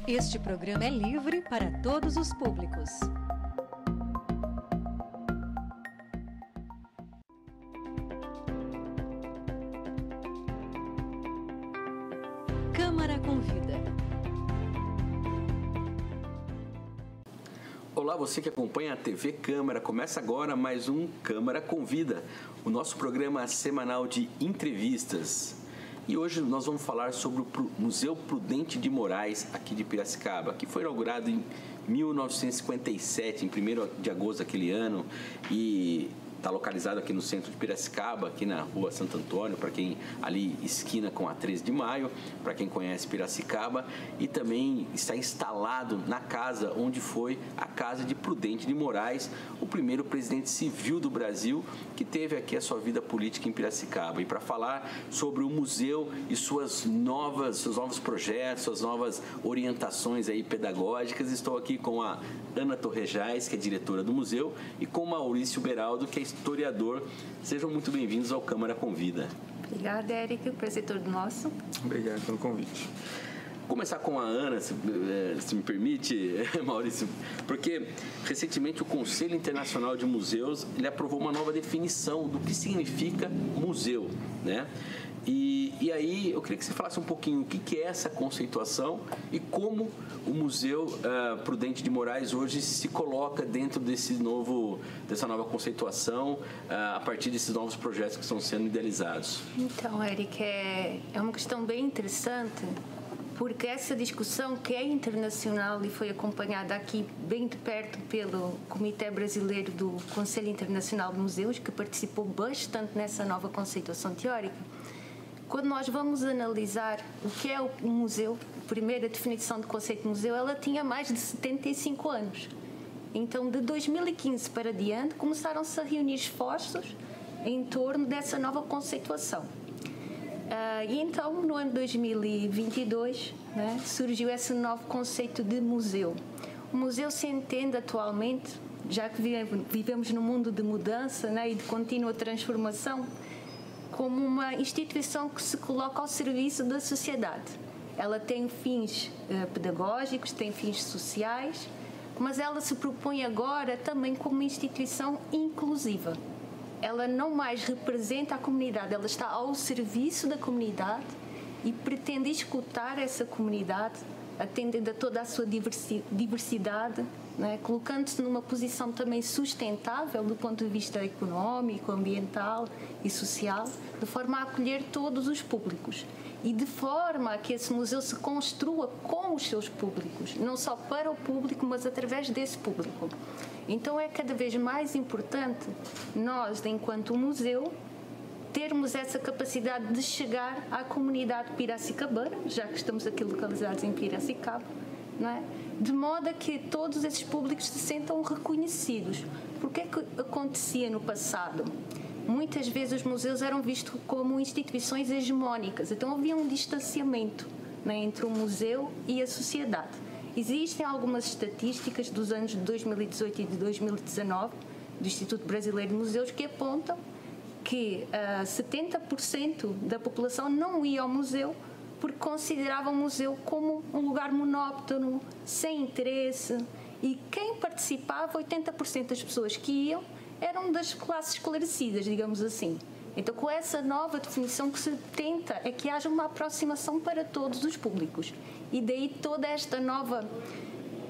Este programa é livre para todos os públicos. Câmara Convida. Olá, você que acompanha a TV Câmara. Começa agora mais um Câmara Convida, o nosso programa semanal de entrevistas. E hoje nós vamos falar sobre o Museu Prudente de Moraes, aqui de Piracicaba, que foi inaugurado em 1957, em 1º de agosto daquele ano, e está localizado aqui no centro de Piracicaba, aqui na rua Santo Antônio, para quem ali esquina com a 13 de maio, para quem conhece Piracicaba, e também está instalado na casa onde foi a casa de Prudente de Moraes, o primeiro presidente civil do Brasil que teve aqui a sua vida política em Piracicaba. E para falar sobre o museu e seus novos projetos, suas novas orientações aí pedagógicas, estou aqui com a Ana Torrejais, que é diretora do museu, e com o Maurício Beraldo, que é historiador. Sejam muito bem-vindos ao Câmara Convida. Obrigada, Érica. O prazer é todo nosso. Obrigado pelo convite. Vou começar com a Ana, se me permite, Maurício, porque recentemente o Conselho Internacional de Museus ele aprovou uma nova definição do que significa museu, né? E aí eu queria que você falasse um pouquinho o que é essa conceituação e como o Museu Prudente de Moraes hoje se coloca dentro dessa nova conceituação a partir desses novos projetos que estão sendo idealizados. Então, Érica, é uma questão bem interessante, porque essa discussão que é internacional e foi acompanhada aqui bem de perto pelo Comitê Brasileiro do Conselho Internacional de Museus, que participou bastante nessa nova conceituação teórica. Quando nós vamos analisar o que é um museu, a primeira definição de conceito de museu, ela tinha mais de 75 anos. Então, de 2015 para diante, começaram-se a reunir esforços em torno dessa nova conceituação. E então, no ano 2022, né, surgiu esse novo conceito de museu. O museu se entende atualmente, já que vivemos num mundo de mudança, né, e de contínua transformação, como uma instituição que se coloca ao serviço da sociedade. Ela tem fins pedagógicos, tem fins sociais, mas ela se propõe agora também como uma instituição inclusiva. Ela não mais representa a comunidade, ela está ao serviço da comunidade e pretende escutar essa comunidade, atendendo a toda a sua diversidade, né, colocando-se numa posição também sustentável do ponto de vista económico, ambiental e social, de forma a acolher todos os públicos e de forma a que esse museu se construa com os seus públicos, não só para o público, mas através desse público. Então é cada vez mais importante nós, enquanto museu, termos essa capacidade de chegar à comunidade piracicabana, já que estamos aqui localizados em Piracicaba, não é? De modo a que todos esses públicos se sentam reconhecidos. Porque é que acontecia no passado? Muitas vezes os museus eram vistos como instituições hegemónicas, então havia um distanciamento, né, entre o museu e a sociedade. Existem algumas estatísticas dos anos de 2018 e de 2019 do Instituto Brasileiro de Museus que apontam que 70% da população não ia ao museu porque considerava o museu como um lugar monótono, sem interesse, e quem participava, 80% das pessoas que iam, eram das classes esclarecidas, digamos assim. Então, com essa nova definição, que se tenta é que haja uma aproximação para todos os públicos. E daí toda esta nova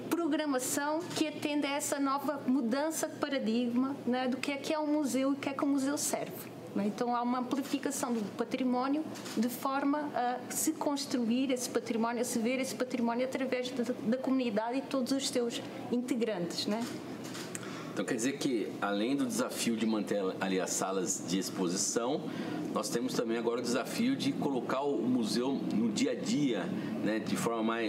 programação que atende a essa nova mudança de paradigma, né, do que é um museu e o que o museu serve. Então há uma amplificação do património de forma a se construir esse património, a se ver esse património através da comunidade e todos os seus integrantes, né? Então quer dizer que, além do desafio de manter ali as salas de exposição, nós temos também agora o desafio de colocar o museu no dia a dia, né,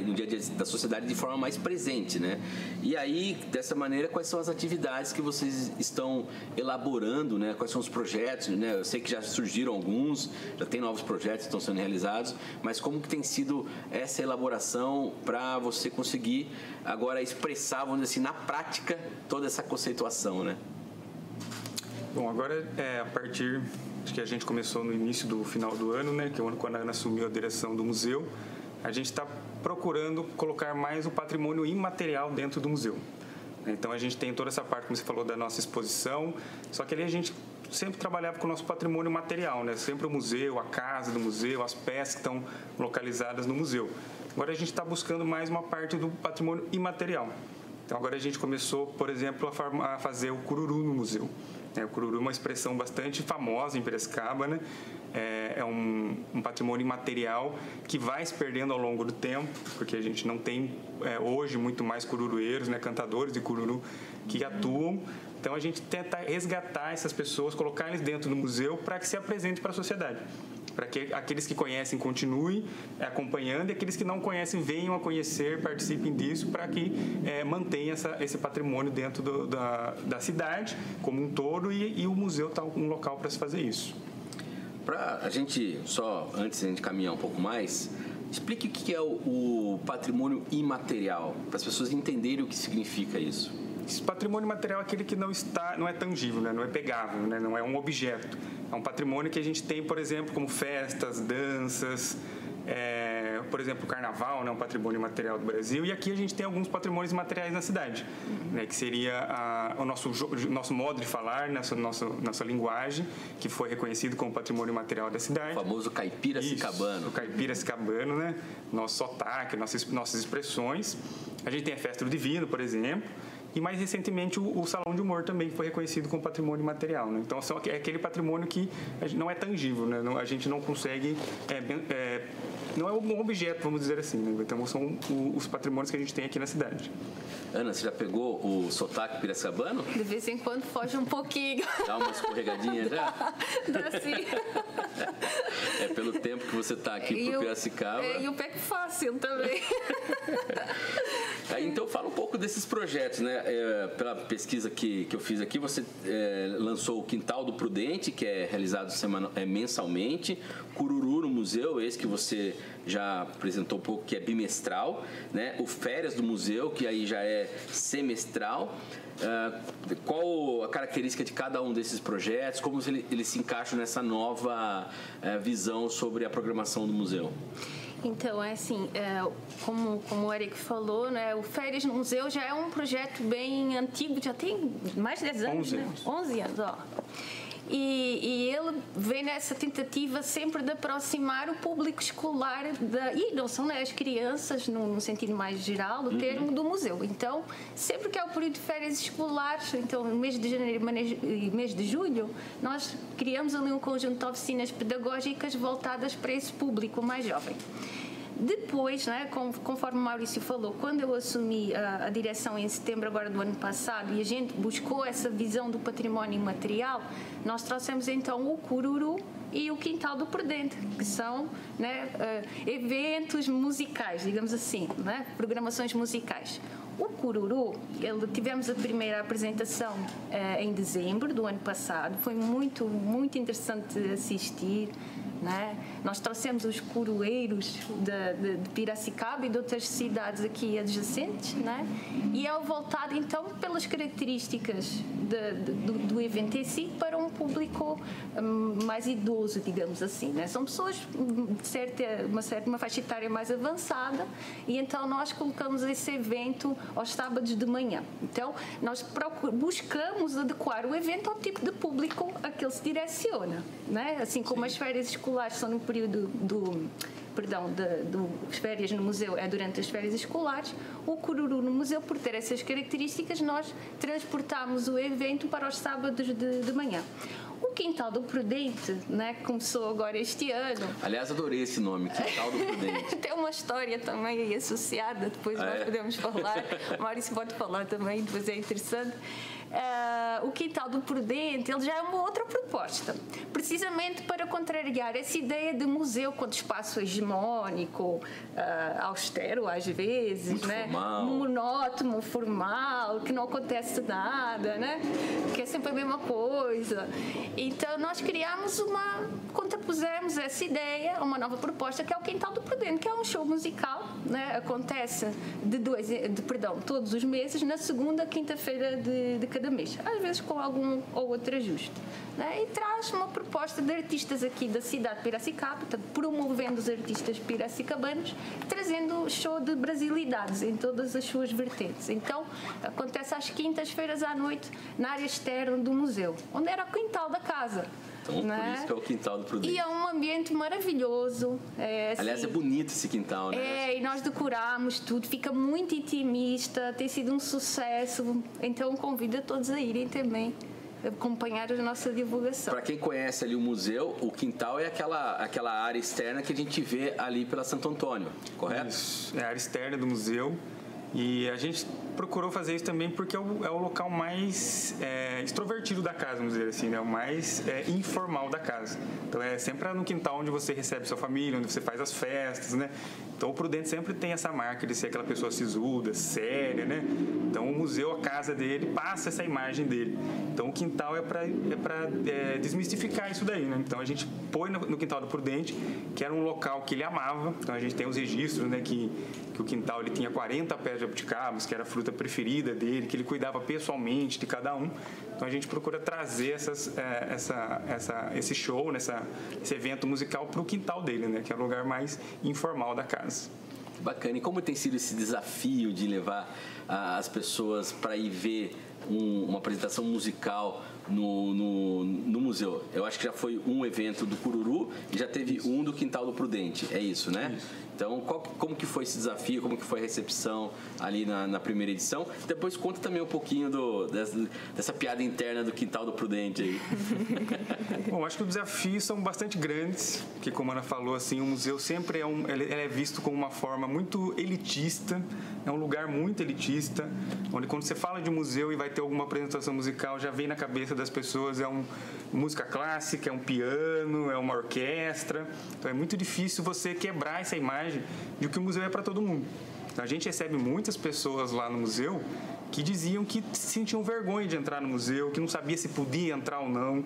no dia a dia da sociedade de forma mais presente, né? E aí, dessa maneira, quais são as atividades que vocês estão elaborando, né? Quais são os projetos, né? Eu sei que já surgiram alguns, já tem novos projetos que estão sendo realizados, mas como que tem sido essa elaboração para você conseguir agora expressar, vamos dizer assim, na prática, toda essa conceituação, né? Bom, agora a partir de que a gente começou no início do final do ano, né, que é o ano quando a Ana assumiu a direção do museu, a gente está procurando colocar mais o patrimônio imaterial dentro do museu. Então, a gente tem toda essa parte, como você falou, da nossa exposição, só que ali a gente sempre trabalhava com o nosso patrimônio material, né? Sempre o museu, a casa do museu, as peças que estão localizadas no museu. Agora, a gente está buscando mais uma parte do patrimônio imaterial. Então, agora a gente começou, por exemplo, a fazer o cururu no museu. O cururu é uma expressão bastante famosa em Piracicaba, né? É um patrimônio imaterial que vai se perdendo ao longo do tempo, porque a gente não tem hoje muito mais cururueiros, né? Cantadores de cururu que atuam. Então, a gente tenta resgatar essas pessoas, colocar eles dentro do museu para que se apresente para a sociedade. Para que aqueles que conhecem continuem acompanhando e aqueles que não conhecem venham a conhecer, participem disso, para que mantenha esse patrimônio dentro da cidade como um todo e o museu está um local para se fazer isso. Para a gente, só antes de a gente caminhar um pouco mais, explique o que é o patrimônio imaterial, para as pessoas entenderem o que significa isso. Esse patrimônio material é aquele que não é tangível, né? Não é pegável, né? Não é um objeto. É um patrimônio que a gente tem, por exemplo, como festas, danças, por exemplo, o carnaval, né? Um patrimônio material do Brasil. E aqui a gente tem alguns patrimônios materiais na cidade, né? Que seria o nosso modo de falar, nossa linguagem, que foi reconhecido como patrimônio material da cidade. O famoso caipiracicabano. Isso, o caipiracicabano, né? Nosso sotaque, nossas expressões. A gente tem a festa do divino, por exemplo. E mais recentemente o Salão de Humor também foi reconhecido como patrimônio material, né? Então é aquele patrimônio que não é tangível, né? A gente não consegue, não é um objeto, vamos dizer assim, né? Então são os patrimônios que a gente tem aqui na cidade. Ana, você já pegou o sotaque piracicabano? De vez em quando foge um pouquinho. Dá uma escorregadinha já? Dá sim. É pelo tempo que você está aqui por Piracicaba. E o pego fácil também. Então fala um pouco desses projetos, né? Pela pesquisa que eu fiz aqui, você lançou o Quintal do Prudente, que é realizado mensalmente, Cururu no Museu, esse que você já apresentou um pouco, que é bimestral, né? O Férias do Museu, que aí já é semestral. Qual a característica de cada um desses projetos? Como eles se encaixam nessa nova visão sobre a programação do museu? Então, como o Eric falou, né, o Férias no Museu já é um projeto bem antigo, já tem mais de 10 anos, 11 anos. Né? 11 anos, ó. E ele vem nessa tentativa sempre de aproximar o público escolar e não são, né, as crianças, no sentido mais geral do termo, do museu. Então, sempre que é o período de férias escolares, então no mês de janeiro e mês de julho, nós criamos ali um conjunto de oficinas pedagógicas voltadas para esse público mais jovem. Depois, né, conforme o Maurício falou, quando eu assumi a direção em setembro agora do ano passado e a gente buscou essa visão do património imaterial, nós trouxemos então o Cururu e o Quintal do Prudente, que são, né, eventos musicais, digamos assim, né, programações musicais. O Cururu, tivemos a primeira apresentação em dezembro do ano passado, foi muito, muito interessante assistir. Né? Nós trouxemos os curueiros de Piracicaba e de outras cidades aqui adjacentes, né? E é voltado então pelas características do evento em si para um público mais idoso, digamos assim, né? São pessoas de uma faixa etária mais avançada e então nós colocamos esse evento aos sábados de manhã. Então nós buscamos adequar o evento ao tipo de público a que ele se direciona, né? Assim como as férias escolares são no período das férias no museu, é durante as férias escolares. O Cururu no museu, por ter essas características, nós transportamos o evento para os sábados de manhã. O Quintal do Prudente, né, começou agora este ano. Aliás, adorei esse nome, Quintal do Prudente. Tem uma história também aí associada, depois nós podemos falar. O Maurício pode falar também, depois é interessante. O Quintal do Prudente, ele já é uma outra proposta, precisamente para contrariar essa ideia de museu quanto espaço hegemônico, austero às vezes, muito, né? Formal. Monótono, formal, que não acontece nada, né? Que é sempre a mesma coisa. Então nós contrapusemos essa ideia a uma nova proposta que é o Quintal do Prudente, que é um show musical, né? Acontece todos os meses, na segunda quinta-feira de cada mês, às vezes com algum ou outro ajuste, né? E traz traz uma proposta de artistas aqui da cidade de Piracicaba, promovendo os artistas piracicabanos, trazendo show de brasilidades em todas as suas vertentes. Então, acontece às quintas-feiras à noite, na área externa do museu, onde era o quintal da casa. Então, por isso que é o Quintal do Prudente. E é um ambiente maravilhoso. Aliás, é bonito esse quintal, né? E nós decoramos tudo, fica muito intimista, tem sido um sucesso. Então, convido a todos a irem também acompanhar a nossa divulgação. Para quem conhece ali o museu, o quintal é aquela área externa que a gente vê ali pela Santo Antônio, correto? Isso, é a área externa do museu. E a gente procurou fazer isso também porque é o local mais extrovertido da casa, vamos dizer assim, né? O mais informal da casa. Então é sempre no quintal onde você recebe sua família, onde você faz as festas, né? Então o Prudente sempre tem essa marca de ser aquela pessoa sisuda, séria, né? Então o museu, a casa dele, passa essa imagem dele. Então o quintal é para desmistificar isso daí, né? Então a gente põe no quintal do Prudente, que era um local que ele amava. Então a gente tem os registros, né? Que o quintal ele tinha 40 pés de jabuticabas, que era a fruta preferida dele, que ele cuidava pessoalmente de cada um. Então a gente procura trazer esse show, esse evento musical para o quintal dele, né? Que é o lugar mais informal da casa. Bacana. E como tem sido esse desafio de levar as pessoas para ir ver uma apresentação musical no museu? Eu acho que já foi um evento do Cururu e já teve um do Quintal do Prudente. É isso, né? Isso. Então, como que foi esse desafio? Como que foi a recepção ali na primeira edição? Depois conta também um pouquinho dessa piada interna do Quintal do Prudente aí. Bom, acho que os desafios são bastante grandes, porque como a Ana falou, assim, o museu sempre ele é visto como uma forma muito elitista, é um lugar muito elitista, onde quando você fala de museu e vai ter alguma apresentação musical, já vem na cabeça das pessoas, música clássica, é um piano, é uma orquestra. Então é muito difícil você quebrar essa imagem de que o museu é para todo mundo. Então, a gente recebe muitas pessoas lá no museu que diziam que sentiam vergonha de entrar no museu, que não sabia se podia entrar ou não.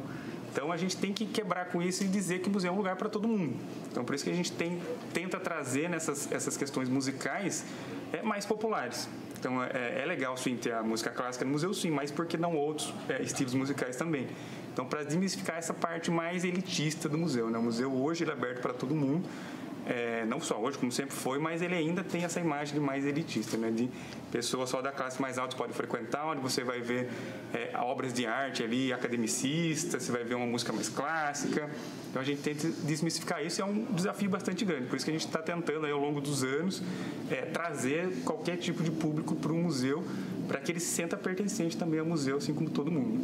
Então a gente tem que quebrar com isso e dizer que o museu é um lugar para todo mundo. Então por isso que a gente tenta trazer essas questões musicais mais populares. Então é legal sim ter a música clássica no museu, sim, mas por que não outros estilos musicais também? Então para desmistificar essa parte mais elitista do museu, né? O museu hoje ele é aberto para todo mundo. Não só hoje, como sempre foi, mas ele ainda tem essa imagem de mais elitista, né? De pessoas só da classe mais alta podem frequentar, onde você vai ver obras de arte ali, academicistas, você vai ver uma música mais clássica. Então a gente tenta desmistificar isso, é um desafio bastante grande, por isso que a gente está tentando aí, ao longo dos anos trazer qualquer tipo de público para o museu, para que ele se sinta pertencente também ao museu, assim como todo mundo.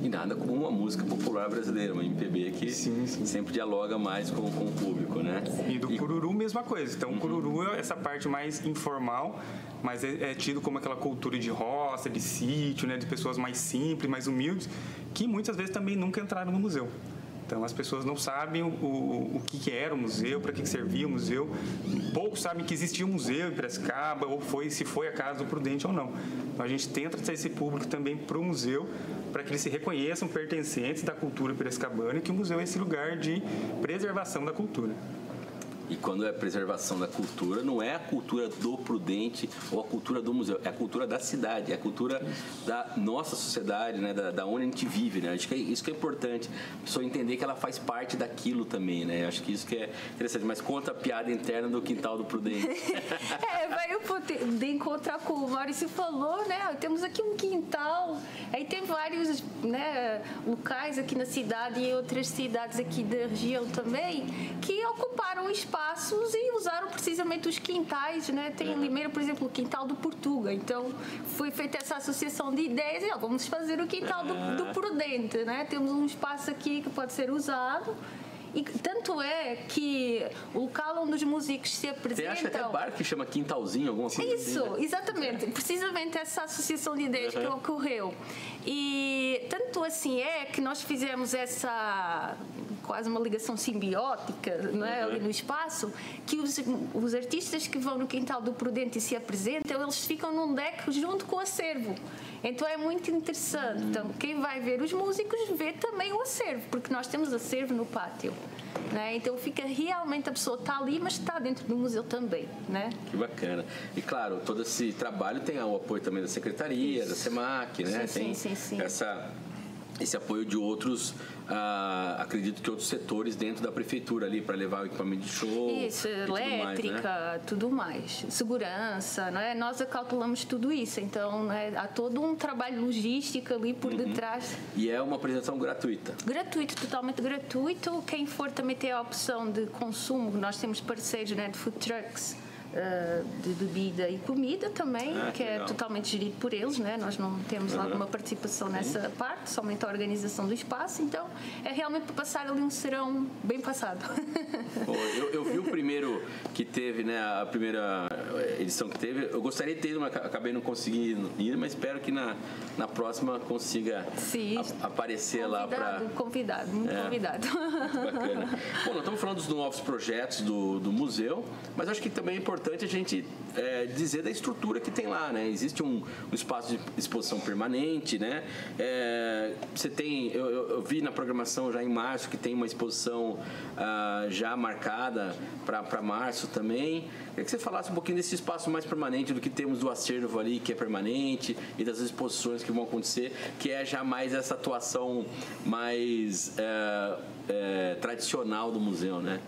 E nada como uma música popular brasileira, uma MPB que sim. sempre dialoga mais com o público, né? E do Cururu, mesma coisa. Então, o Cururu é essa parte mais informal, mas é tido como aquela cultura de roça, de sítio, né? De pessoas mais simples, mais humildes, que muitas vezes também nunca entraram no museu. Então, as pessoas não sabem o que era o museu, para que servia o museu. Poucos sabem que existia um museu em Piracicaba, ou se foi a Casa do Prudente ou não. Então, a gente tenta trazer esse público também para o museu, para que eles se reconheçam pertencentes da cultura piracicabana e que o museu é esse lugar de preservação da cultura. E quando é preservação da cultura, não é a cultura do Prudente ou a cultura do museu, é a cultura da cidade, é a cultura da nossa sociedade, né? Da onde a gente vive, né? Acho que isso que é importante, a pessoa entender que ela faz parte daquilo também, né? Acho que isso que é interessante, mas conta a piada interna do Quintal do Prudente. Vai de encontrar com o Maurício falou, né? Temos aqui um quintal, aí tem vários, né, locais aqui na cidade e em outras cidades aqui da região também, que ocuparam espaços e usaram precisamente os quintais, né? Tem em Limeira, por exemplo, o Quintal do Portuga. Então, foi feita essa associação de ideias e vamos fazer o Quintal do Prudente, né? Temos um espaço aqui que pode ser usado. E tanto é que o local onde os músicos se apresentam... Você acha até bar que chama Quintalzinho, alguma coisa isso, assim, né? Exatamente. Precisamente essa associação de ideias que ocorreu. E tanto assim é que nós fizemos essa... quase uma ligação simbiótica, não é? Ali no espaço, que os artistas que vão no Quintal do Prudente e se apresentam, eles ficam num deck junto com o acervo. Então é muito interessante. Então, quem vai ver os músicos vê também o acervo, porque nós temos acervo no pátio. Né? Então fica realmente, a pessoa está ali, mas está dentro do museu também, né? Que bacana. E claro, todo esse trabalho tem o apoio também da Secretaria, da SEMAC, né? Sim. Essa esse apoio de outros, acredito que outros setores dentro da prefeitura ali para levar o equipamento de show. Isso, elétrica, tudo mais. Segurança, não é? Nós acautelamos tudo isso, então, né, há todo um trabalho logístico ali por detrás. E é uma apresentação gratuita? Gratuito, totalmente gratuito. Quem for também tem a opção de consumo, nós temos parceiros, né, de food trucks, de bebida e comida também, que é totalmente gerido por eles, né? Nós não temos alguma participação nessa parte, somente a organização do espaço, então é realmente para passar ali um serão bem passado. Eu vi o primeiro que teve, né, a primeira edição que teve, eu gostaria de ter ido, mas acabei não conseguindo ir, mas espero que na próxima consiga aparecer lá para... Convidado, muito convidado. Muito bacana. Bom, nós estamos falando dos novos projetos do museu, mas acho que também é importante a gente dizer da estrutura que tem lá, né? Existe um espaço de exposição permanente, né? Você tem, eu vi na programação já em março que tem uma exposição já marcada para março também. Queria que você falasse um pouquinho desse espaço mais permanente, do que temos do acervo ali, que é permanente, e das exposições que vão acontecer, que é já mais essa atuação mais tradicional do museu, né?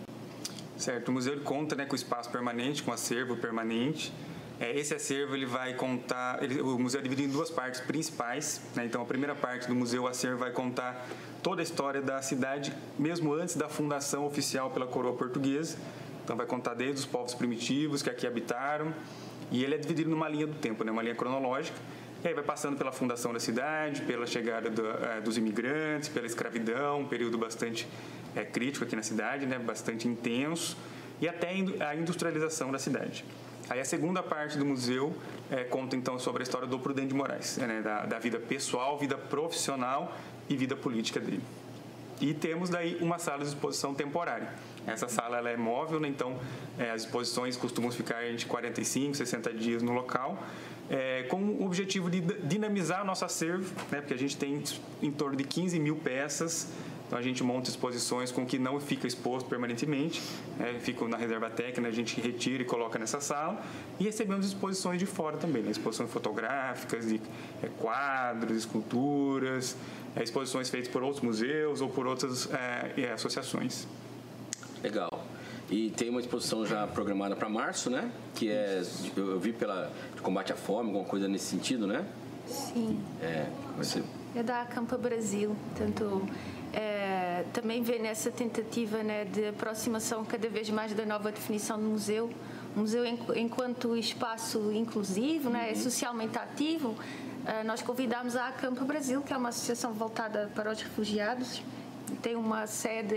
Certo, o museu ele conta, né, com espaço permanente, com acervo permanente. Esse acervo ele vai contar, o museu é dividido em duas partes principais, né? Então a primeira parte do museu, o acervo, vai contar toda a história da cidade, mesmo antes da fundação oficial pela coroa portuguesa. Então vai contar desde os povos primitivos que aqui habitaram, e ele é dividido numa linha do tempo, né, uma linha cronológica. E aí vai passando pela fundação da cidade, pela chegada dos imigrantes, pela escravidão, um período bastante crítico aqui na cidade, né, bastante intenso, e até a industrialização da cidade. Aí a segunda parte do museu conta então sobre a história do Prudente de Moraes, né, da vida pessoal, vida profissional e vida política dele. E temos daí uma sala de exposição temporária. Essa sala ela é móvel, né, então as exposições costumam ficar entre 45 e 60 dias no local, com o objetivo de dinamizar o nosso acervo, né, porque a gente tem em torno de 15 mil peças. Então a gente monta exposições com que não fica exposto permanentemente, ficam na reserva técnica, a gente retira e coloca nessa sala, e recebemos exposições de fora também, né? Exposições fotográficas, de quadros, esculturas, exposições feitas por outros museus ou por outras associações. Legal. E tem uma exposição já programada para março, né? Que eu vi de combate à fome, alguma coisa nesse sentido, né? Sim. Você... É da Acampa Brasil, tanto também vê nessa tentativa, né, de aproximação cada vez mais da nova definição do museu. O museu enquanto espaço inclusivo, né, socialmente ativo. Nós convidámos a Acampa Brasil, que é uma associação voltada para os refugiados. Tem uma sede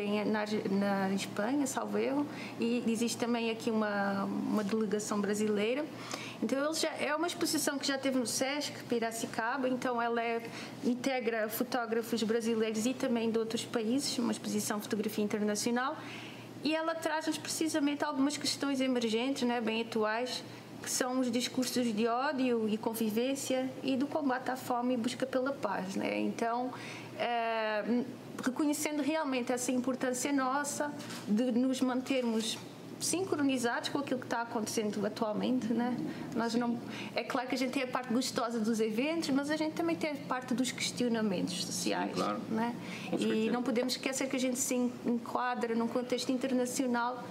na Espanha, salvo erro, e existe também aqui uma delegação brasileira. Então, é uma exposição que já teve no Sesc, Piracicaba, então ela integra fotógrafos brasileiros e também de outros países, uma exposição de fotografia internacional, e ela traz-nos precisamente algumas questões emergentes, né, bem atuais, que são os discursos de ódio e convivência e do combate à fome e busca pela paz, né? Então, reconhecendo realmente essa importância nossa de nos mantermos sincronizados com aquilo que está acontecendo atualmente, né? É claro que a gente tem a parte gostosa dos eventos, mas a gente também tem a parte dos questionamentos sociais. Sim, claro. Né? E não podemos esquecer que a gente se enquadra num contexto internacional,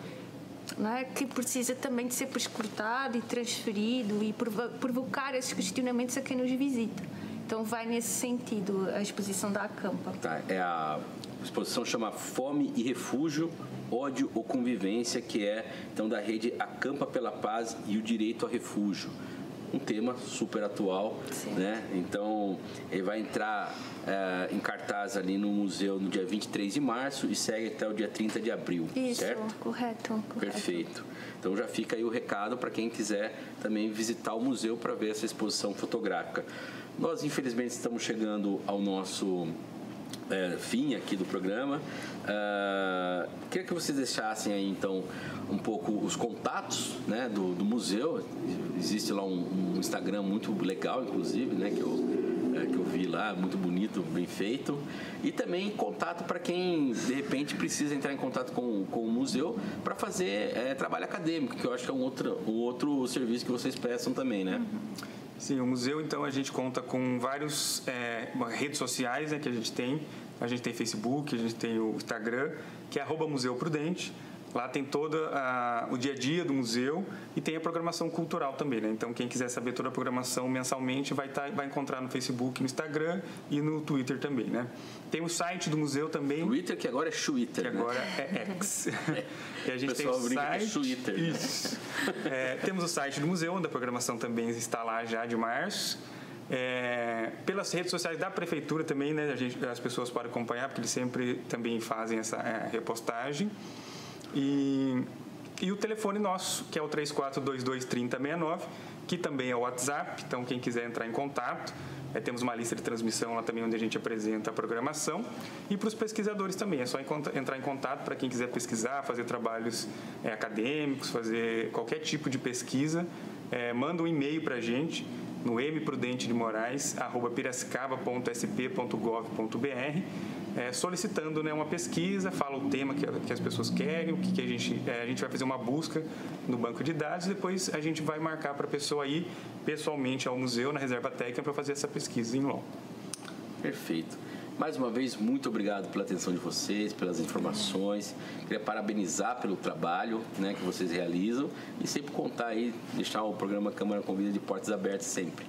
não é? Que precisa também de ser perscrutado e transferido e provocar esses questionamentos a quem nos visita. Então vai nesse sentido a exposição da Acampa. Tá, a exposição chama Fome e Refúgio, Ódio ou Convivência, que é então da rede Acampa pela Paz e o Direito a Refúgio. Um tema super atual, né? Então ele vai entrar em cartaz ali no museu no dia 23 de março e segue até o dia 30 de abril. Isso, certo? Correto. Perfeito. Então já fica aí o recado para quem quiser também visitar o museu para ver essa exposição fotográfica. Nós, infelizmente, estamos chegando ao nosso fim aqui do programa. Queria que vocês deixassem aí, então, um pouco os contatos, né, do museu. Existe lá um Instagram muito legal, inclusive, né, que eu vi lá, muito bonito, bem feito. E também contato para quem, de repente, precisa entrar em contato com o museu para fazer trabalho acadêmico, que eu acho que é um outro serviço que vocês prestam também, né? Sim, o museu, então, a gente conta com várias redes sociais, né, que a gente tem. A gente tem Facebook, a gente tem o Instagram, que é @museuprudente. Lá tem todo o dia a dia do museu e tem a programação cultural também, né? Então, quem quiser saber toda a programação mensalmente vai encontrar no Facebook, no Instagram e no Twitter também, né? Tem o site do museu também. Twitter, que agora é Twitter, que agora é X. E a gente tem o site. Twitter. Isso. Temos o site do museu, onde a programação também está lá já de março. Pelas redes sociais da prefeitura também, né? As pessoas podem acompanhar, porque eles sempre também fazem essa repostagem. E o telefone nosso, que é o 3422-3069, que também é o WhatsApp. Então, quem quiser entrar em contato, temos uma lista de transmissão lá também, onde a gente apresenta a programação. E para os pesquisadores também, é só entrar em contato para quem quiser pesquisar, fazer trabalhos acadêmicos, fazer qualquer tipo de pesquisa. Manda um e-mail para a gente no mpprudente-de-moraes@piracicaba.sp.gov.br, solicitando, né, uma pesquisa, fala o tema que as pessoas querem, o que a gente vai fazer uma busca no banco de dados, depois a gente vai marcar para a pessoa ir pessoalmente ao museu, na Reserva Técnica, para fazer essa pesquisa em loco. Perfeito. Mais uma vez, muito obrigado pela atenção de vocês, pelas informações. Queria parabenizar pelo trabalho, né, que vocês realizam e sempre contar aí, deixar o programa Câmara Convida de portas abertas sempre.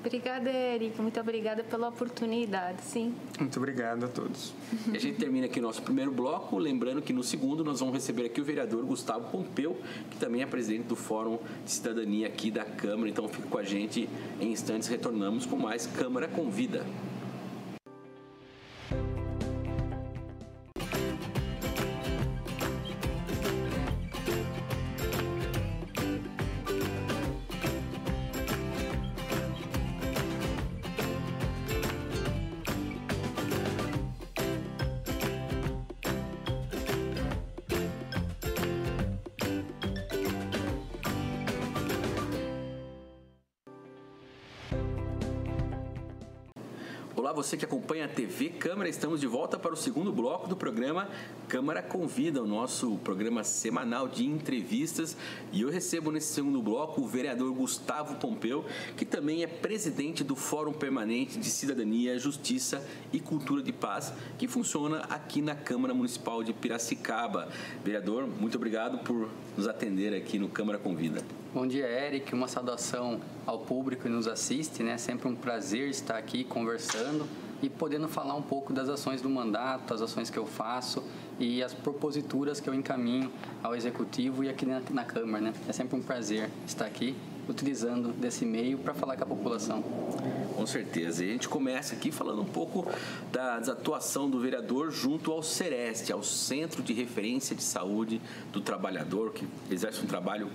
Obrigada, Eric. Muito obrigada pela oportunidade, sim. Muito obrigado a todos. E a gente termina aqui o nosso primeiro bloco, lembrando que no segundo nós vamos receber aqui o vereador Gustavo Pompeu, que também é presidente do Fórum de Cidadania aqui da Câmara. Então fica com a gente, em instantes retornamos com mais Câmara Convida. Olá, você que acompanha a TV Câmara, estamos de volta para o segundo bloco do programa Câmara Convida, o nosso programa semanal de entrevistas. E eu recebo nesse segundo bloco o vereador Gustavo Pompeu, que também é presidente do Fórum Permanente de Cidadania, Justiça e Cultura de Paz, que funciona aqui na Câmara Municipal de Piracicaba. Vereador, muito obrigado por nos atender aqui no Câmara Convida. Bom dia, Eric. Uma saudação ao público que nos assiste, né? Sempre um prazer estar aqui conversando e podendo falar um pouco das ações do mandato, as ações que eu faço e as proposituras que eu encaminho ao Executivo e aqui na Câmara, né? É sempre um prazer estar aqui utilizando desse meio para falar com a população. Com certeza. E a gente começa aqui falando um pouco da atuação do vereador junto ao CEREST, ao Centro de Referência de Saúde do Trabalhador, que exerce um trabalho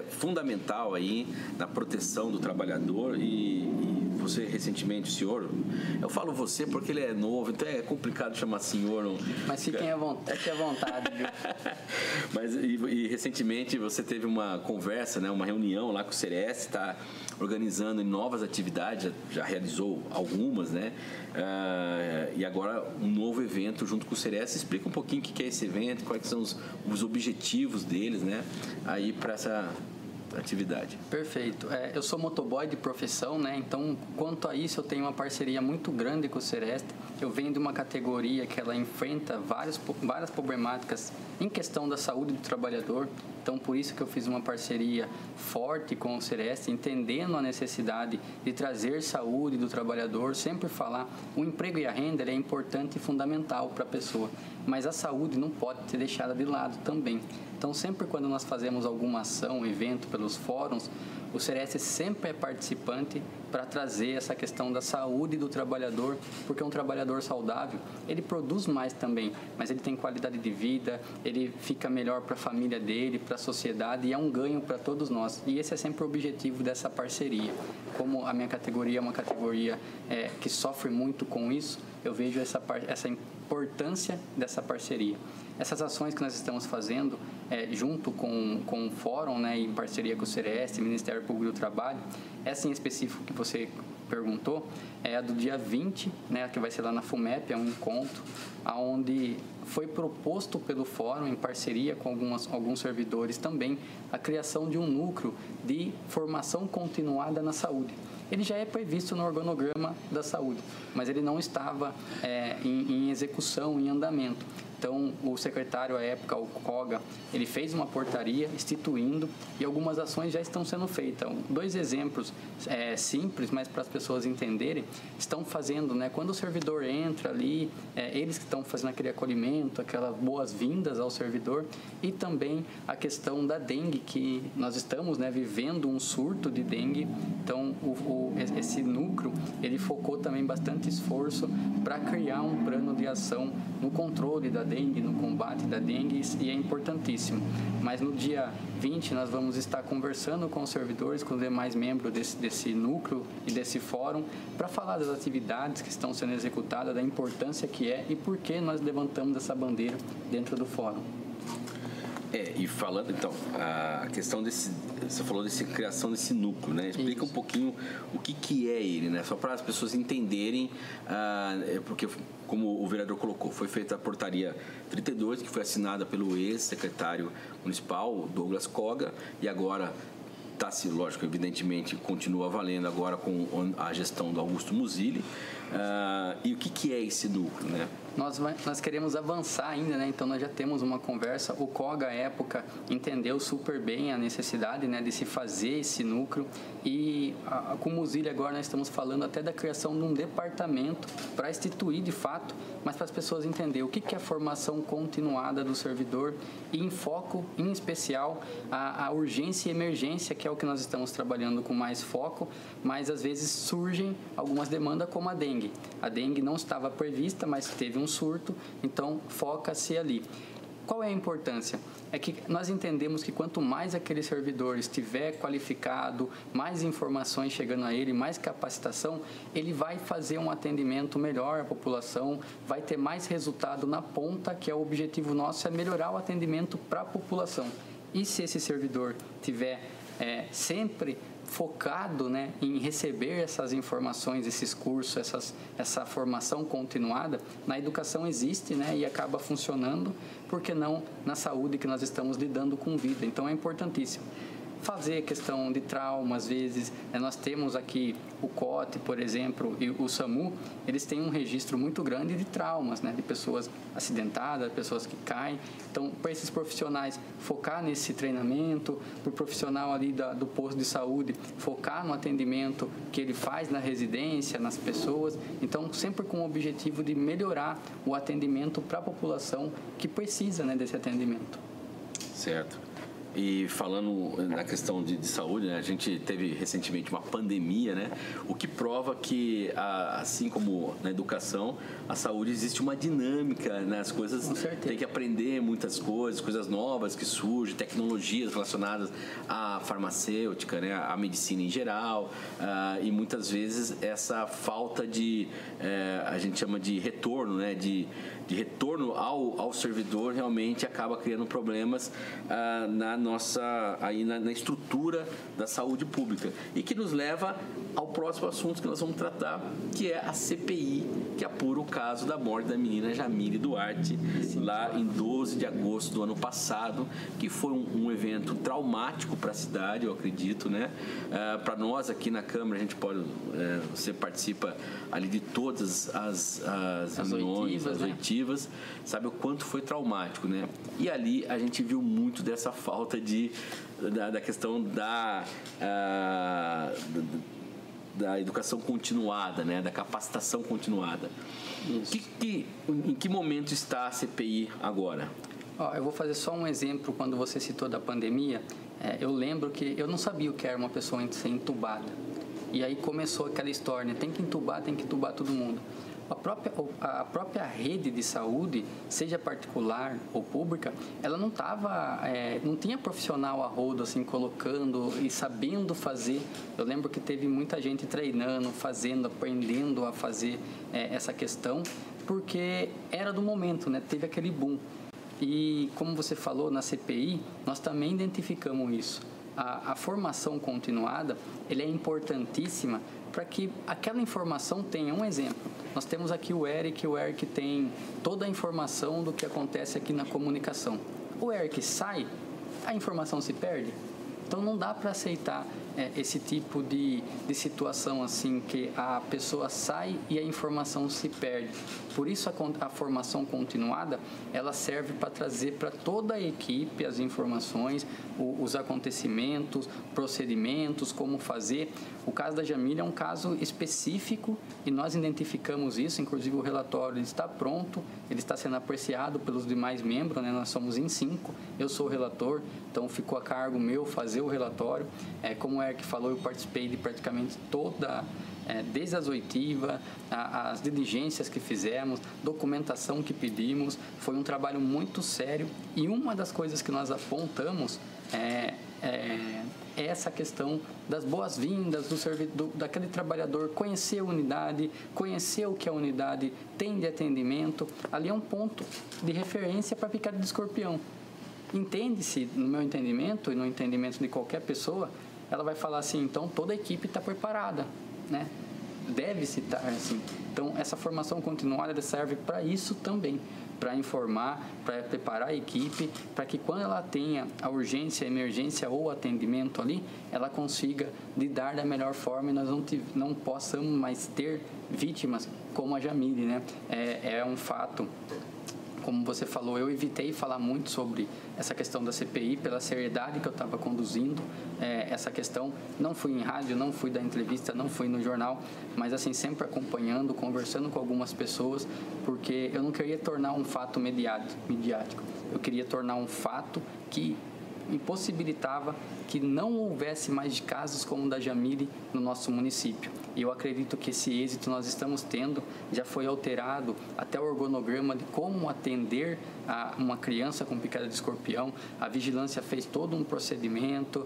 fundamental aí na proteção do trabalhador. E você recentemente, o senhor, eu falo você porque ele é novo, então é complicado chamar senhor. Mas fiquem à vontade, viu? Mas e recentemente você teve uma conversa, né, uma reunião lá com o CEREST, está organizando novas atividades, já realizou algumas, né? E agora um novo evento junto com o CEREST. Explica um pouquinho o que é esse evento, quais são os objetivos deles, né, aí para essa atividade. Perfeito. Eu sou motoboy de profissão, né? Então, quanto a isso, eu tenho uma parceria muito grande com o CEREST. Eu venho de uma categoria que ela enfrenta várias problemáticas em questão da saúde do trabalhador. Então, por isso que eu fiz uma parceria forte com o CEREST, entendendo a necessidade de trazer saúde do trabalhador, sempre falar, o emprego e a renda é importante e fundamental para a pessoa, mas a saúde não pode ser deixada de lado também. Então, sempre quando nós fazemos alguma ação, evento pelos fóruns, o CEREST sempre é participante para trazer essa questão da saúde do trabalhador, porque um trabalhador saudável, ele produz mais também, mas ele tem qualidade de vida, ele fica melhor para a família dele, para a sociedade, e é um ganho para todos nós. E esse é sempre o objetivo dessa parceria. Como a minha categoria é uma categoria que sofre muito com isso, eu vejo essa importância dessa parceria. Essas ações que nós estamos fazendo junto com o Fórum, né, em parceria com o CEREST, Ministério Público do Trabalho, essa em específico que você perguntou, é a do dia 20, né, que vai ser lá na FUMEP, é um encontro onde foi proposto pelo Fórum, em parceria com alguns servidores também, a criação de um núcleo de formação continuada na saúde. ele já é previsto no organograma da saúde, mas ele não estava em execução, em andamento. Então, o secretário à época, o Koga, ele fez uma portaria instituindo e algumas ações já estão sendo feitas. 2 exemplos simples, mas para as pessoas entenderem, estão fazendo, né? Quando o servidor entra ali, eles que estão fazendo aquele acolhimento, aquelas boas-vindas ao servidor, e também a questão da dengue, que nós estamos, né, vivendo um surto de dengue. Então, esse núcleo, ele focou também bastante esforço para criar um plano de ação no controle da dengue, no combate da dengue, e é importantíssimo. Mas no dia 20 nós vamos estar conversando com os servidores, com os demais membros desse núcleo e desse fórum, para falar das atividades que estão sendo executadas, da importância que é e por que nós levantamos essa bandeira dentro do fórum. E falando, então, a questão você falou dessa criação desse núcleo, né? Explica um pouquinho o que é ele, né? Só para as pessoas entenderem, porque, como o vereador colocou, foi feita a portaria 32, que foi assinada pelo ex-secretário municipal, Douglas Koga, e agora está-se, lógico, evidentemente, continua valendo agora com a gestão do Augusto Musilli. E o que é esse núcleo, né? Nós queremos avançar ainda, né? Então nós já temos uma conversa. O Koga, à época, entendeu super bem a necessidade, né, de se fazer esse núcleo, e com o Musilli agora nós estamos falando até da criação de um departamento para instituir de fato, mas para as pessoas entenderem o que é a formação continuada do servidor, e em foco, em especial, a urgência e emergência, que é o que nós estamos trabalhando com mais foco, mas às vezes surgem algumas demandas como a dengue. A dengue não estava prevista, mas teve um surto, então foca-se ali. Qual é a importância? É que nós entendemos que quanto mais aquele servidor estiver qualificado, mais informações chegando a ele, mais capacitação, ele vai fazer um atendimento melhor à população, vai ter mais resultado na ponta, que é o objetivo nosso, é melhorar o atendimento para a população. E se esse servidor tiver sempre focado, né, em receber essas informações, esses cursos, essa formação continuada, na educação existe, né, e acaba funcionando, por que não na saúde, que nós estamos lidando com vida? Então é importantíssimo fazer questão de trauma. Às vezes nós temos aqui o COT, por exemplo, e o SAMU, eles têm um registro muito grande de traumas, né, de pessoas acidentadas, pessoas que caem. Então, para esses profissionais focar nesse treinamento, para o profissional ali do posto de saúde focar no atendimento que ele faz na residência, nas pessoas. Então, sempre com o objetivo de melhorar o atendimento para a população que precisa, né, desse atendimento. Certo. E falando na questão de saúde, né, a gente teve recentemente uma pandemia, né, o que prova que, assim como na educação, a saúde existe uma dinâmica, né, as coisas tem que aprender muitas coisas novas que surgem, tecnologias relacionadas à farmacêutica, né, à medicina em geral, e muitas vezes essa falta a gente chama de retorno, né, de retorno ao servidor, realmente acaba criando problemas na estrutura da saúde pública, e que nos leva ao próximo assunto que nós vamos tratar, que é a CPI, que apura o caso da morte da menina Jamile Duarte, lá em 12 de agosto do ano passado, que foi um evento traumático para a cidade, eu acredito, né? Para nós aqui na Câmara, a gente pode, você participa ali de todas as reuniões, as oitivas, sabe o quanto foi traumático, né? E ali a gente viu muito dessa falta da questão da educação continuada, né? Da capacitação continuada. Em que momento está a CPI agora? Eu vou fazer só um exemplo. Quando você citou da pandemia, eu lembro que eu não sabia o que era uma pessoa ser entubada. E aí começou aquela história, né? Tem que entubar todo mundo. A própria rede de saúde, seja particular ou pública, ela não tinha profissional a rodo, assim, colocando e sabendo fazer. Eu lembro que teve muita gente treinando, fazendo, aprendendo a fazer essa questão, porque era do momento, né? Teve aquele boom. E como você falou, na CPI, nós também identificamos isso. A formação continuada, ela é importantíssima para que aquela informação tenha um exemplo. Nós temos aqui o Eric tem toda a informação do que acontece aqui na comunicação. O Eric sai, a informação se perde. Então não dá para aceitar esse tipo de situação assim, que a pessoa sai e a informação se perde. Por isso a formação continuada, ela serve para trazer para toda a equipe as informações, os acontecimentos, procedimentos, como fazer. O caso da Jamília é um caso específico e nós identificamos isso, inclusive o relatório está pronto, ele está sendo apreciado pelos demais membros, né? Nós somos em 5, eu sou o relator, então ficou a cargo meu fazer o relatório. Como o Eric falou, eu participei de praticamente toda, desde as oitivas, as diligências que fizemos, documentação que pedimos, foi um trabalho muito sério e uma das coisas que nós apontamos é essa questão das boas-vindas daquele trabalhador, conhecer a unidade, conhecer o que a unidade tem de atendimento. Ali é um ponto de referência para a picada de escorpião. Entende-se, no meu entendimento e no entendimento de qualquer pessoa, ela vai falar assim, então toda a equipe está preparada, né? Deve-se estar assim. Então, essa formação continuada serve para isso também, para informar, para preparar a equipe, para que quando ela tenha a urgência, a emergência ou atendimento ali, ela consiga lidar da melhor forma e nós não possamos mais ter vítimas como a Jamília, né? É um fato. Como você falou, eu evitei falar muito sobre essa questão da CPI pela seriedade que eu estava conduzindo essa questão. Não fui em rádio, não fui dar entrevista, não fui no jornal, mas assim, sempre acompanhando, conversando com algumas pessoas, porque eu não queria tornar um fato midiático. Eu queria tornar um fato que impossibilitava que não houvesse mais casos como o da Jamília no nosso município. E eu acredito que esse êxito nós estamos tendo, já foi alterado até o organograma de como atender a uma criança com picada de escorpião. A vigilância fez todo um procedimento,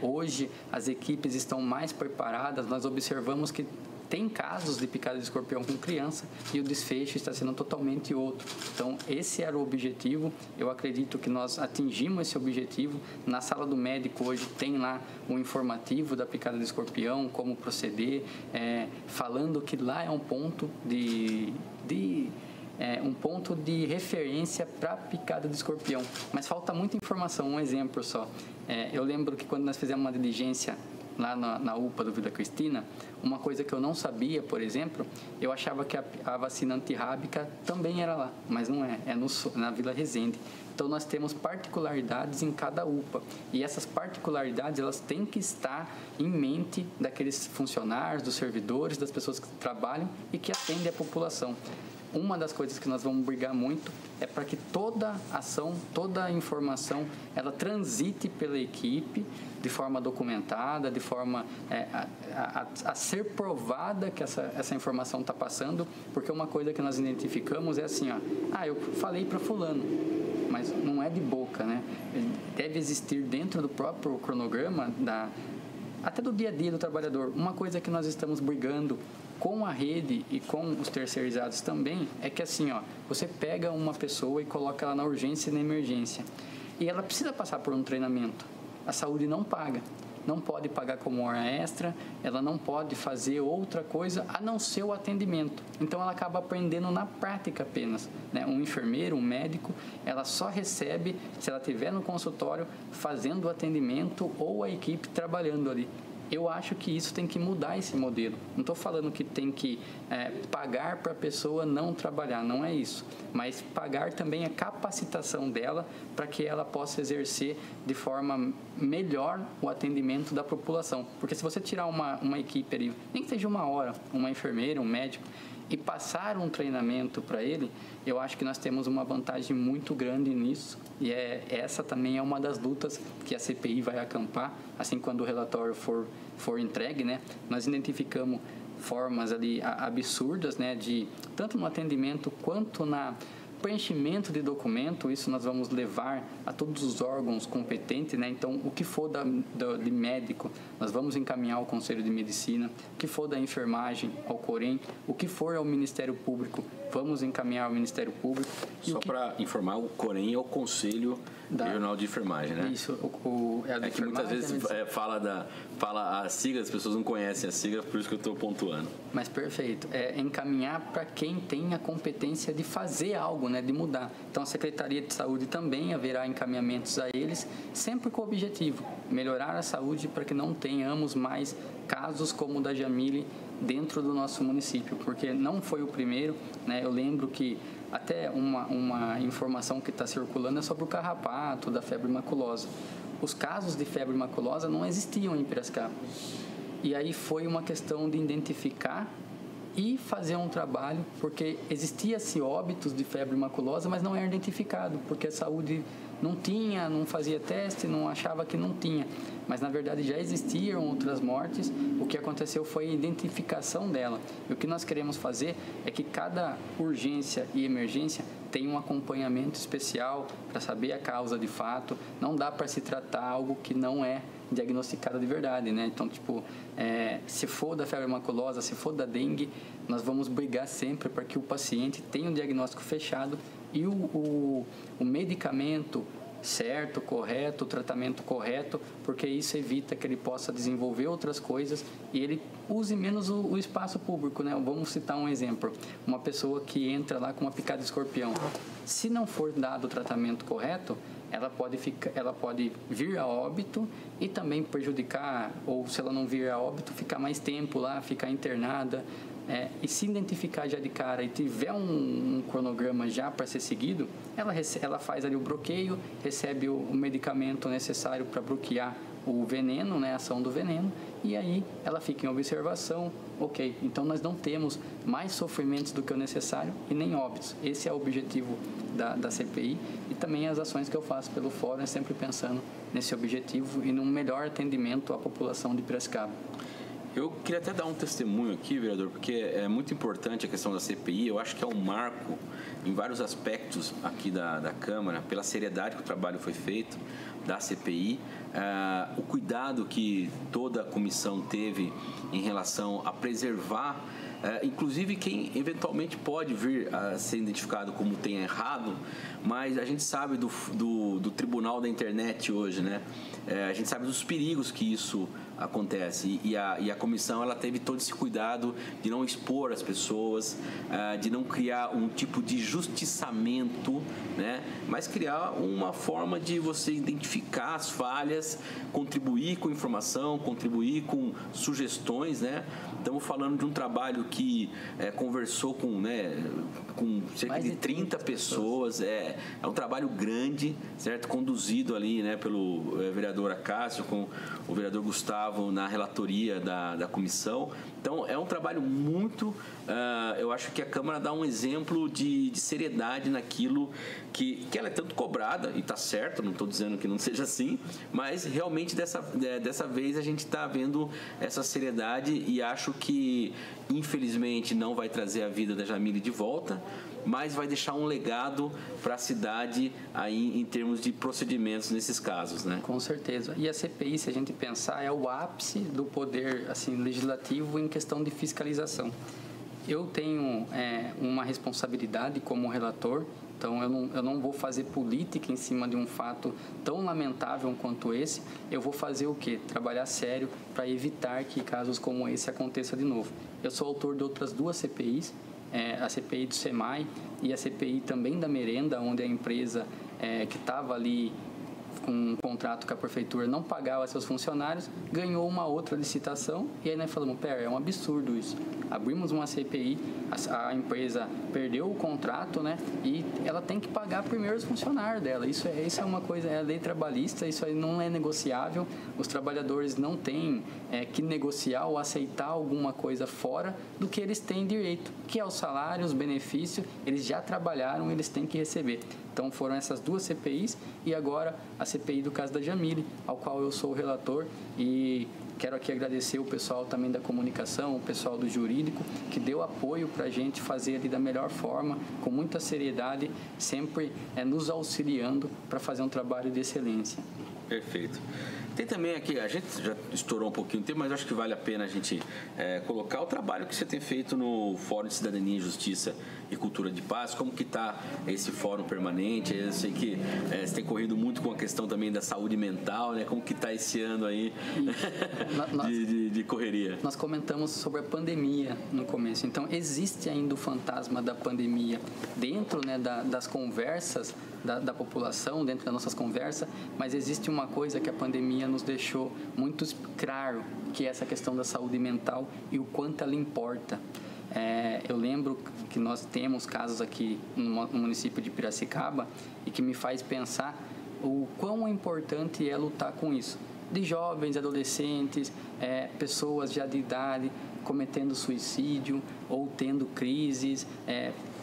hoje as equipes estão mais preparadas, nós observamos que tem casos de picada de escorpião com criança e o desfecho está sendo totalmente outro. Então, esse era o objetivo. Eu acredito que nós atingimos esse objetivo. Na sala do médico hoje tem lá um informativo da picada de escorpião, como proceder, falando que lá é um ponto um ponto de referência para a picada de escorpião. Mas falta muita informação, um exemplo só. Eu lembro que quando nós fizemos uma diligência lá na UPA do Vila Cristina, uma coisa que eu não sabia, por exemplo, eu achava que a vacina antirrábica também era lá, mas não é na Vila Resende. Então, nós temos particularidades em cada UPA e essas particularidades, elas têm que estar em mente daqueles funcionários, dos servidores, das pessoas que trabalham e que atendem a população. Uma das coisas que nós vamos brigar muito é para que toda ação, toda informação, ela transite pela equipe de forma documentada, de forma a ser provada que essa informação está passando, porque uma coisa que nós identificamos é assim, eu falei para fulano, mas não é de boca, né? Deve existir dentro do próprio cronograma, até do dia a dia do trabalhador, uma coisa que nós estamos brigando com a rede e com os terceirizados também, é que assim, você pega uma pessoa e coloca ela na urgência e na emergência, e ela precisa passar por um treinamento. A saúde não paga, não pode pagar como hora extra, ela não pode fazer outra coisa a não ser o atendimento. Então, ela acaba aprendendo na prática apenas, né? Um enfermeiro, um médico, ela só recebe se ela estiver no consultório fazendo o atendimento ou a equipe trabalhando ali. Eu acho que isso tem que mudar esse modelo. Não estou falando que tem que pagar para a pessoa não trabalhar, não é isso. Mas pagar também a capacitação dela para que ela possa exercer de forma melhor o atendimento da população. Porque se você tirar uma equipe ali, nem que seja uma hora, uma enfermeira, um médico, e passar um treinamento para ele, eu acho que nós temos uma vantagem muito grande nisso. E essa também é uma das lutas que a CPI vai acampar, assim quando o relatório for entregue, né? Nós identificamos formas ali absurdas, né? Tanto no atendimento quanto na preenchimento de documento. Isso nós vamos levar a todos os órgãos competentes, né? Então, o que for de médico, nós vamos encaminhar ao Conselho de Medicina, o que for da enfermagem, ao Corém, o que for ao Ministério Público, vamos encaminhar ao Ministério Público. Só para informar, o Corém é o Conselho Regional de Enfermagem, né? Isso, que muitas vezes fala a sigla, as pessoas não conhecem a sigla, por isso que eu estou pontuando. Mas perfeito, encaminhar para quem tem a competência de fazer algo, né? né, de mudar. Então, a Secretaria de Saúde também haverá encaminhamentos a eles, sempre com o objetivo, melhorar a saúde para que não tenhamos mais casos como o da Jamile dentro do nosso município, porque não foi o primeiro, né? Eu lembro que até uma informação que está circulando é sobre o carrapato, da febre maculosa. Os casos de febre maculosa não existiam em Piracicaba. E aí foi uma questão de identificar e fazer um trabalho, porque existia-se óbitos de febre maculosa, mas não era identificado, porque a saúde não tinha, não fazia teste, não achava que não tinha. Mas, na verdade, já existiam outras mortes. O que aconteceu foi a identificação dela. E o que nós queremos fazer é que cada urgência e emergência tenha um acompanhamento especial para saber a causa de fato. Não dá para se tratar algo que não é diagnosticado de verdade, né? Então, se for da febre maculosa, se for da dengue, nós vamos brigar sempre para que o paciente tenha um diagnóstico fechado e o medicamento certo, correto, o tratamento correto, porque isso evita que ele possa desenvolver outras coisas e ele use menos o espaço público, né? Vamos citar um exemplo. Uma pessoa que entra lá com uma picada de escorpião. Se não for dado o tratamento correto, ela pode vir a óbito e também prejudicar, ou se ela não vir a óbito, ficar mais tempo lá, ficar internada. E se identificar já de cara e tiver um cronograma já para ser seguido, ela faz ali o bloqueio, recebe o medicamento necessário para bloquear o veneno, né, a ação do veneno, e aí ela fica em observação. Ok, então nós não temos mais sofrimentos do que o necessário e nem óbitos. Esse é o objetivo da CPI e também as ações que eu faço pelo Fórum é sempre pensando nesse objetivo e num melhor atendimento à população de Piracicaba. Eu queria até dar um testemunho aqui, vereador, porque é muito importante a questão da CPI. Eu acho que é um marco em vários aspectos aqui da Câmara, pela seriedade que o trabalho foi feito da CPI, o cuidado que toda a comissão teve em relação a preservar, inclusive quem eventualmente pode vir a ser identificado como tem errado, mas a gente sabe do tribunal da internet hoje, né? A gente sabe dos perigos que isso acontece e a comissão ela teve todo esse cuidado de não expor as pessoas, de não criar um tipo de justiçamento, né? Mas criar uma forma de você identificar as falhas, contribuir com informação, contribuir com sugestões, né? Estamos falando de um trabalho que conversou com cerca de 30 pessoas. É um trabalho grande, certo? Conduzido ali, né, pelo vereador Acácio, com o vereador Gustavo na relatoria da comissão. Então, é um trabalho muito... eu acho que a Câmara dá um exemplo de seriedade naquilo que ela é tanto cobrada, e está certo, não estou dizendo que não seja assim, mas realmente dessa vez a gente está vendo essa seriedade e acho que, infelizmente, não vai trazer a vida da Jamile de volta, mas vai deixar um legado para a cidade aí em termos de procedimentos nesses casos, né? Com certeza. E a CPI, se a gente pensar, é o ápice do poder legislativo em questão de fiscalização. Eu tenho uma responsabilidade como relator, então eu não vou fazer política em cima de um fato tão lamentável quanto esse. Eu vou fazer o quê? Trabalhar sério para evitar que casos como esse aconteçam de novo. Eu sou autor de outras duas CPIs, a CPI do SEMAI e a CPI também da merenda, onde a empresa que estava ali com um contrato com a prefeitura não pagava seus funcionários, ganhou uma outra licitação e aí nós falamos, é um absurdo isso. Abrimos uma CPI, a empresa perdeu o contrato, né? E ela tem que pagar primeiro os funcionários dela. Isso é uma coisa, é a lei trabalhista, isso aí não é negociável. Os trabalhadores não têm que negociar ou aceitar alguma coisa fora do que eles têm direito, que é o salário, os benefícios, eles já trabalharam, eles têm que receber. Então foram essas duas CPIs e agora a CPI do caso da Jamile, ao qual eu sou o relator e quero aqui agradecer o pessoal também da comunicação, o pessoal do jurídico, que deu apoio para a gente fazer ali da melhor forma, com muita seriedade, sempre nos auxiliando para fazer um trabalho de excelência. Perfeito. Tem também aqui, a gente já estourou um pouquinho o tempo, mas acho que vale a pena a gente colocar o trabalho que você tem feito no Fórum de Cidadania, Justiça e Cultura de Paz. Como que está esse fórum permanente? Eu sei que você tem corrido muito com a questão também da saúde mental, né? Como que está esse ano aí de correria? Nós comentamos sobre a pandemia no começo. Então, existe ainda o fantasma da pandemia dentro, né, das conversas da população, dentro das nossas conversas, mas existe uma coisa que a pandemia nos deixou muito claro, que é essa questão da saúde mental e o quanto ela importa. Eu lembro que nós temos casos aqui no município de Piracicaba e que me faz pensar o quão importante é lutar com isso. De jovens, adolescentes, pessoas já de idade cometendo suicídio ou tendo crises,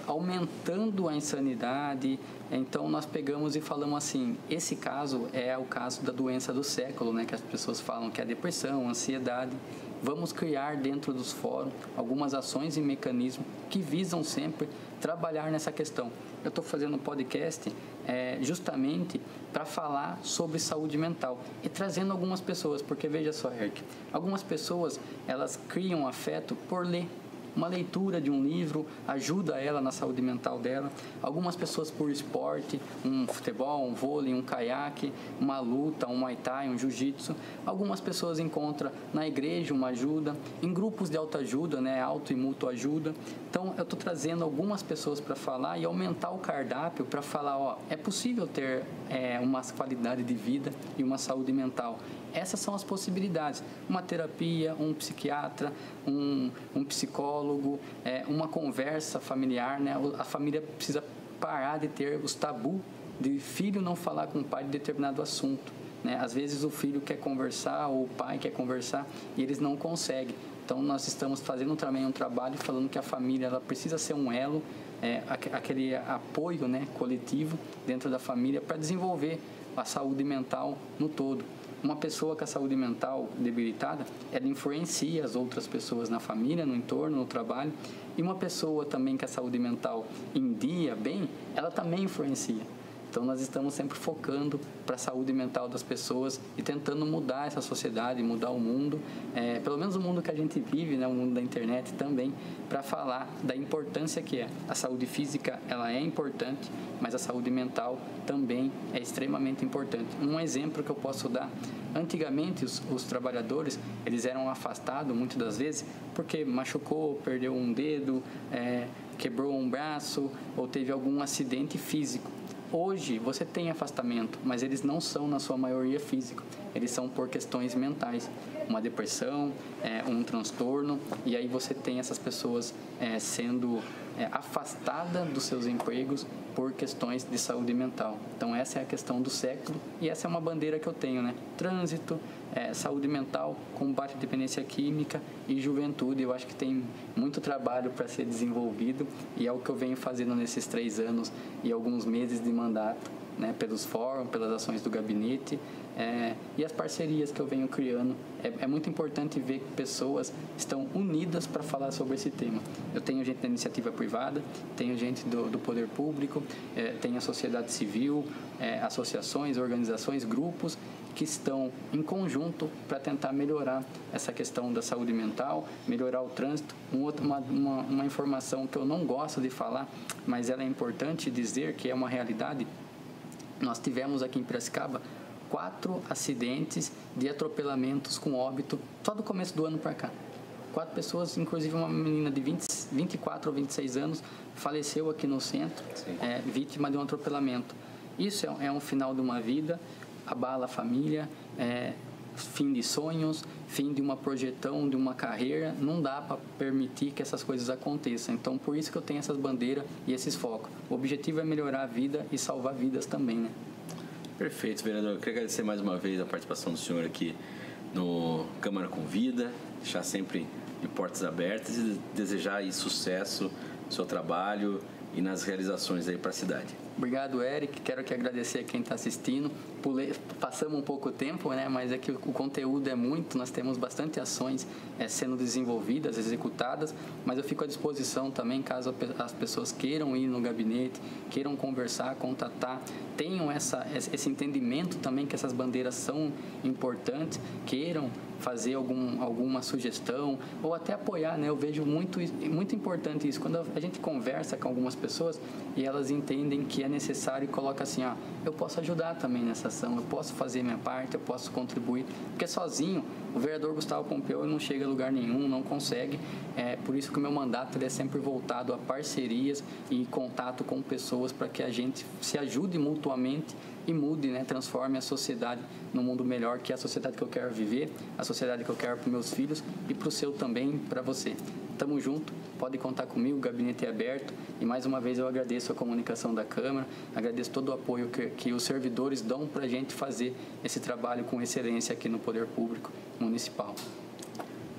aumentando a insanidade. Então, nós pegamos e falamos assim, esse caso é o caso da doença do século, né, que as pessoas falam que é a depressão, a ansiedade. Vamos criar dentro dos fóruns algumas ações e mecanismos que visam sempre trabalhar nessa questão. Eu estou fazendo um podcast justamente para falar sobre saúde mental e trazendo algumas pessoas, porque veja só, Eric, algumas pessoas elas criam afeto por ler. Uma leitura de um livro ajuda ela na saúde mental dela. Algumas pessoas por esporte, um futebol, um vôlei, um caiaque, uma luta, um muay thai, um jiu-jitsu. Algumas pessoas encontram na igreja uma ajuda, em grupos de autoajuda, né, auto e mútua ajuda. Então, eu estou trazendo algumas pessoas para falar e aumentar o cardápio para falar, é possível ter uma qualidade de vida e uma saúde mental. Essas são as possibilidades. Uma terapia, um psiquiatra, um psicólogo, uma conversa familiar, né? A família precisa parar de ter os tabus de filho não falar com o pai de determinado assunto, né? Às vezes o filho quer conversar ou o pai quer conversar e eles não conseguem. Então, nós estamos fazendo também um trabalho falando que a família ela precisa ser um elo, aquele apoio, né, coletivo dentro da família para desenvolver a saúde mental no todo. Uma pessoa com a saúde mental debilitada, ela influencia as outras pessoas na família, no entorno, no trabalho. E uma pessoa também com a saúde mental em dia, bem, ela também influencia. Então, nós estamos sempre focando para a saúde mental das pessoas e tentando mudar essa sociedade, mudar o mundo, pelo menos o mundo que a gente vive, né, o mundo da internet também, para falar da importância que é. A saúde física, ela é importante, mas a saúde mental também é extremamente importante. Um exemplo que eu posso dar, antigamente os trabalhadores, eles eram afastados muitas das vezes porque machucou, perdeu um dedo, quebrou um braço ou teve algum acidente físico. Hoje, você tem afastamento, mas eles não são, na sua maioria, físico. Eles são por questões mentais. Uma depressão, um transtorno, e aí você tem essas pessoas sendo afastadas dos seus empregos por questões de saúde mental. Então, essa é a questão do século e essa é uma bandeira que eu tenho, né? Trânsito, saúde mental, combate à dependência química e juventude. Eu acho que tem muito trabalho para ser desenvolvido e é o que eu venho fazendo nesses 3 anos e alguns meses de mandato, né? Pelos fóruns, pelas ações do gabinete e as parcerias que eu venho criando. É muito importante ver que pessoas estão unidas para falar sobre esse tema. Eu tenho gente da iniciativa privada, tenho gente do poder público, tenho a sociedade civil, associações, organizações, grupos que estão em conjunto para tentar melhorar essa questão da saúde mental, melhorar o trânsito. Uma informação que eu não gosto de falar, mas ela é importante dizer que é uma realidade. Nós tivemos aqui em Piracicaba 4 acidentes de atropelamentos com óbito só do começo do ano para cá. 4 pessoas, inclusive uma menina de 24 ou 26 anos, faleceu aqui no centro, vítima de um atropelamento. Isso é um final de uma vida, abala a família, fim de sonhos, fim de uma projeção, de uma carreira. Não dá para permitir que essas coisas aconteçam. Então, por isso que eu tenho essas bandeiras e esses focos. O objetivo é melhorar a vida e salvar vidas também, né? Perfeito, vereador. Eu queria agradecer mais uma vez a participação do senhor aqui no Câmara Convida, deixar sempre de portas abertas e desejar aí sucesso no seu trabalho e nas realizações aí para a cidade. Obrigado, Eric. Quero que agradecer a quem está assistindo. Passamos um pouco tempo, né? Mas é que o conteúdo é muito. Nós temos bastante ações sendo desenvolvidas, executadas. Mas eu fico à disposição também, caso as pessoas queiram ir no gabinete, queiram conversar, contatar, tenham esse entendimento também que essas bandeiras são importantes, queiram fazer alguma sugestão ou até apoiar, né? Eu vejo muito importante isso. Quando a gente conversa com algumas pessoas e elas entendem que é necessário e coloca assim, eu posso ajudar também nessa ação, eu posso fazer minha parte, eu posso contribuir, porque sozinho o vereador Gustavo Pompeu não chega a lugar nenhum, não consegue. Por isso que o meu mandato ele é sempre voltado a parcerias e contato com pessoas para que a gente se ajude mutuamente e mude, né? Transforme a sociedade num mundo melhor, que é a sociedade que eu quero viver, a sociedade que eu quero para os meus filhos e para o seu também, para você. Tamo junto, pode contar comigo, o gabinete é aberto e mais uma vez eu agradeço a comunicação da Câmara, agradeço todo o apoio que os servidores dão para a gente fazer esse trabalho com excelência aqui no Poder Público Municipal.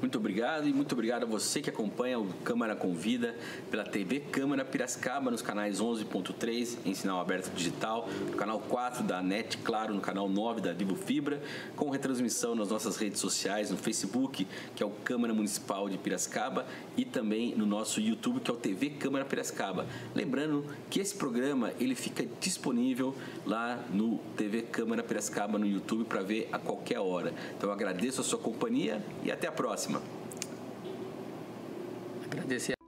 Muito obrigado e muito obrigado a você que acompanha o Câmara Convida pela TV Câmara Piracicaba nos canais 11.3 em sinal aberto digital, no canal 4 da NET Claro, no canal 9 da Vivo Fibra, com retransmissão nas nossas redes sociais, no Facebook, que é o Câmara Municipal de Piracicaba, e também no nosso YouTube, que é o TV Câmara Piracicaba. Lembrando que esse programa ele fica disponível lá no TV Câmara Piracicaba no YouTube para ver a qualquer hora. Então eu agradeço a sua companhia e até a próxima. Agradecer.